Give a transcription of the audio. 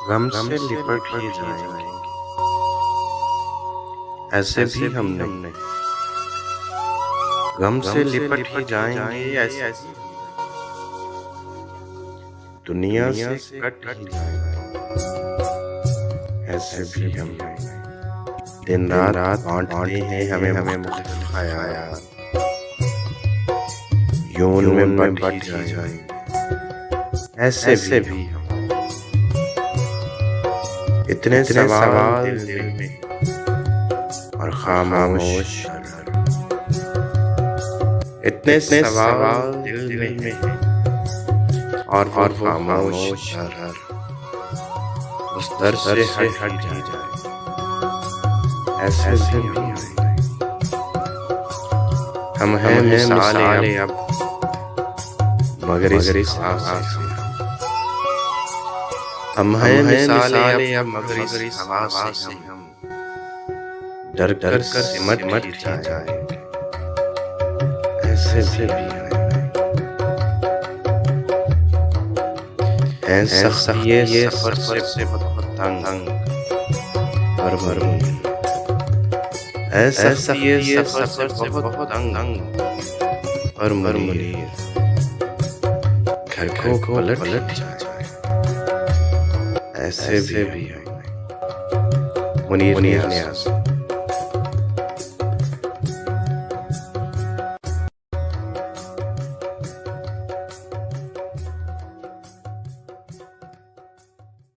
गम से लिपट ही जाएंगे। ऐसे भी हम नहीं, गम से लिपट ही जाएंगे। ऐसे दुनिया से कट ही जाएंगे। ऐसे भी हम नहीं, दिन रात बांटते हैं हमें मुख्तलिफ ख्याल। यूं में बट ही जाएंगे। ऐसे भी हम, इतने सवाल दिल में और खामोश, इतने सवाल दिल में और खामोश, उस दर से हट ही जाए। ऐसे भी हम हैं मिसाले अब, मगर इस हवा से हम हैं मिसाले अब, मगर इस हवा से हम डर कर सिमट ही जाएंगे। ऐसे भी हैं सख्त ये सफर से बहुत तंग भर ऐसा ये सफर से बहुत तंग और मुनीर घर को पलट जाए। ऐसे भी हैं मुनीर नियाज़।